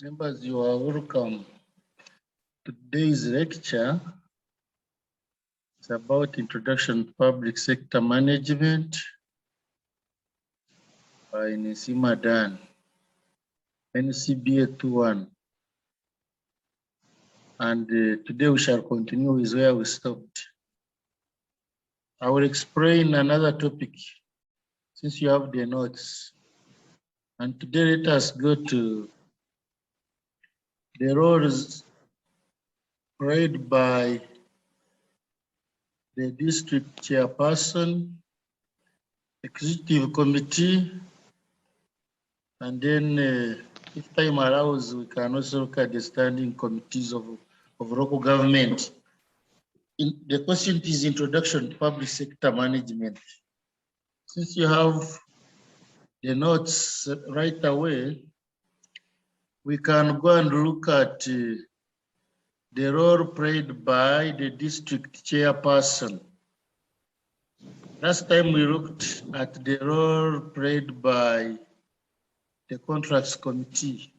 Members, you are welcome. Today's lecture is about Introduction to Public Sector Management by Nisima Dan, NCBA 21. And today we shall continue with where we stopped. I will explain another topic since you have the notes. And today let us go to the roles played by the district chairperson, executive committee, and then if time allows, we can also look at the standing committees of local government. The question is introduction to public sector management. Since you have the notes right away, we can go and look at the role played by the district chairperson. Last time we looked at the role played by the contracts committee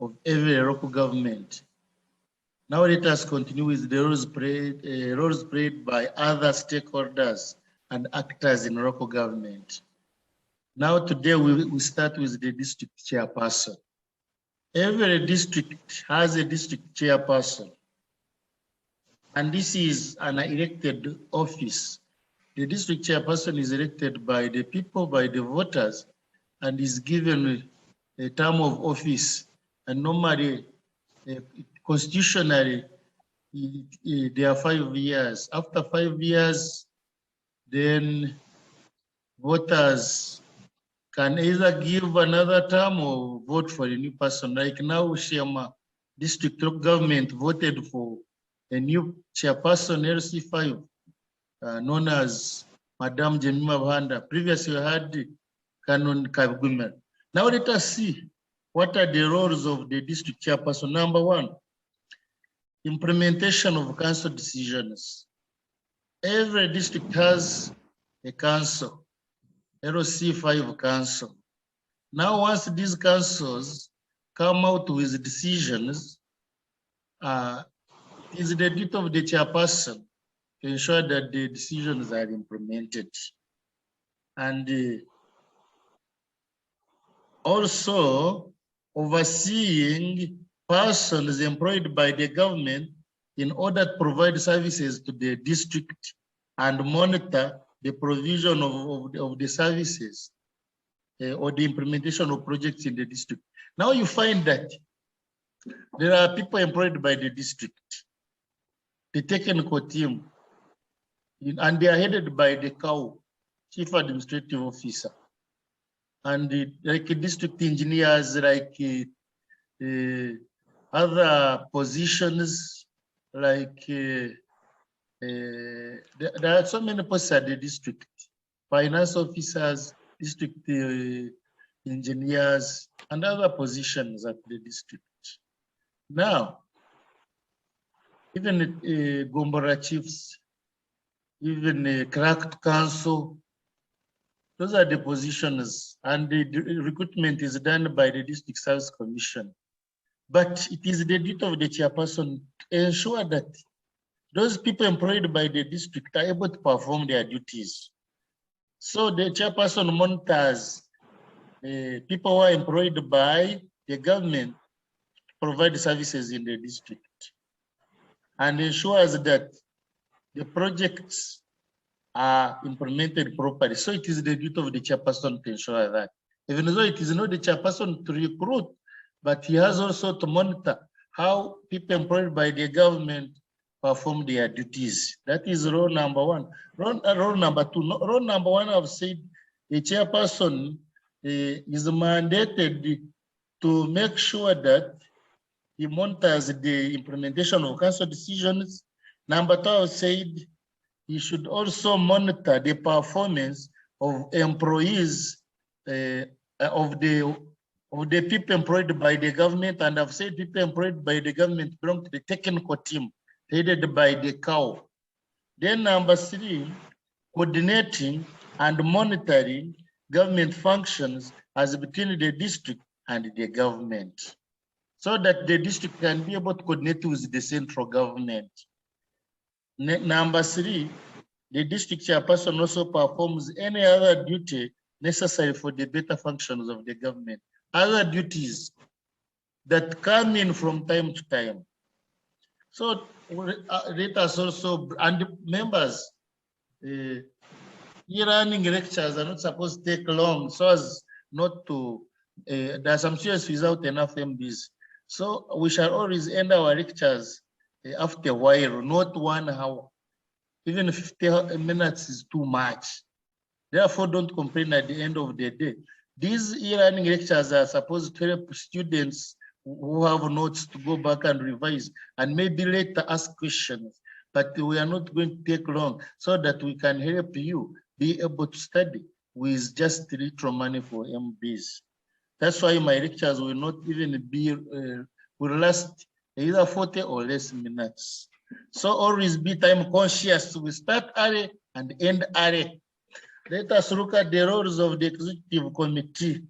of every local government. Now let us continue with the roles played by other stakeholders and actors in local government. Now today we start with the district chairperson. Every district has a district chairperson, and this is an elected office. The district chairperson is elected by the people, by the voters, and is given a term of office. And normally, constitutionally, there are 5 years. After 5 years, then voters can either give another term or vote for a new person. Like now, Shema district government voted for a new chairperson, LC5, known as Madam Jemima Bhanda. Previously, we had Canon Kavgumer. Now let us see what are the roles of the district chairperson. Number one, implementation of council decisions. Every district has a council, LC5 council. Now, once these councils come out with decisions, it is the duty of the chairperson to ensure that the decisions are implemented. And also overseeing persons employed by the government in order to provide services to the district and monitor the provision of the services or the implementation of projects in the district. Now you find that there are people employed by the district, the technical team, and they are headed by the CAO, Chief Administrative Officer, and like district engineers, like other positions, like there are so many posts at the district, finance officers, district engineers, and other positions at the district. Now, even Gombora chiefs, even clerk council, those are the positions, and the recruitment is done by the District Service Commission. But it is the duty of the chairperson to ensure that those people employed by the district are able to perform their duties. So the chairperson monitors people who are employed by the government to provide services in the district and ensures that the projects are implemented properly. So it is the duty of the chairperson to ensure that. Even though it is not the chairperson to recruit, but he has also to monitor how people employed by the government perform their duties. That is role number one. Role number two. Role number one, I've said the chairperson is mandated to make sure that he monitors the implementation of council decisions. Number two, I've said he should also monitor the performance of employees of the people employed by the government, and I've said people employed by the government belong to the technical team headed by the CAO. Then number three, coordinating and monitoring government functions as between the district and the government. so that the district can be able to coordinate with the central government. Number 3, the district chairperson also performs any other duty necessary for the better functions of the government, other duties that come in from time to time. So let us also, and members, e-learning lectures are not supposed to take long so as not to, there are some students without enough MBs. So we shall always end our lectures after a while, not 1 hour. Even 50 minutes is too much. Therefore, don't complain at the end of the day. These e-learning lectures are supposed to help students who have notes to go back and revise and maybe later ask questions. But we are not going to take long so that we can help you be able to study with just little money for MBs. That's why my lectures will not even be, will last either 40 or less minutes. So always be time conscious. We start early and end early. Let us look at the roles of the executive committee.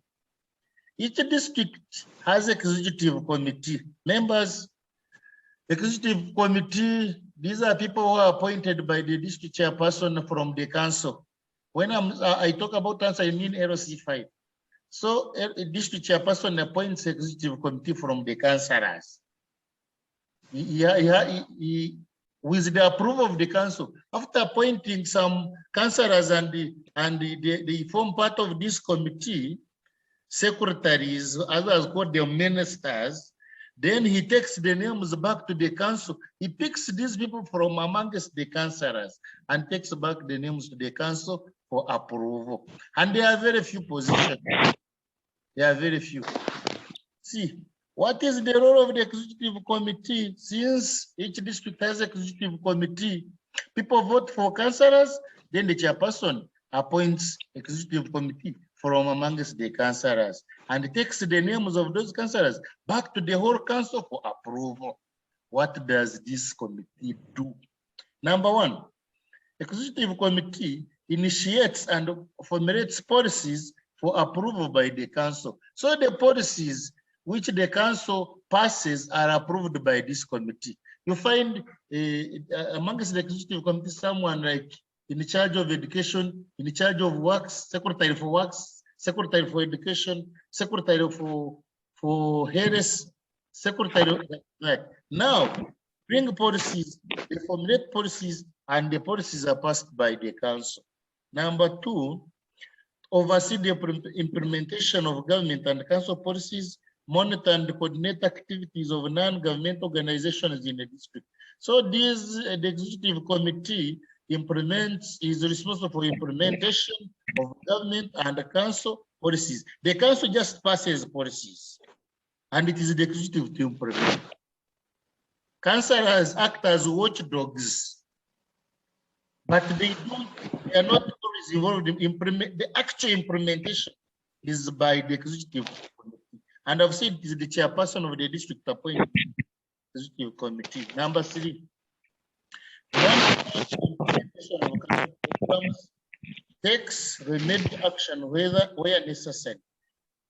Each district has executive committee members. Executive committee, these are people who are appointed by the district chairperson from the council. When I talk about council, I mean LC5. So a district chairperson appoints executive committee from the councillors. With the approval of the council, after appointing some councillors and they form part of this committee, secretaries, others called the ministers, then he takes the names back to the council. He picks these people from amongst the councillors and takes back the names to the council for approval. And there are very few positions. There are very few. See, what is the role of the executive committee? Since each district has executive committee, people vote for councillors, then the chairperson appoints executive committee from amongst the councillors and takes the names of those councillors back to the whole council for approval. What does this committee do? Number 1, executive committee initiates and formulates policies for approval by the council. So the policies which the council passes are approved by this committee. You find amongst the executive committee someone like in charge of education, in charge of works, secretary for works, secretary for education, secretary for health, secretary like. Now, bring policies, they formulate policies, and the policies are passed by the council. Number 2, oversee the implementation of government and council policies, monitor and coordinate activities of non-government organizations in the district. So this, the executive committee is responsible for implementation of government and the council policies. The council just passes policies, and it is the executive to implement. Councillors act as watchdogs, but they are not always involved in the actual implementation is by the executive committee. And I've said it is the chairperson of the district appointed executive committee. Number 3, implementation of programs takes remedial action where necessary.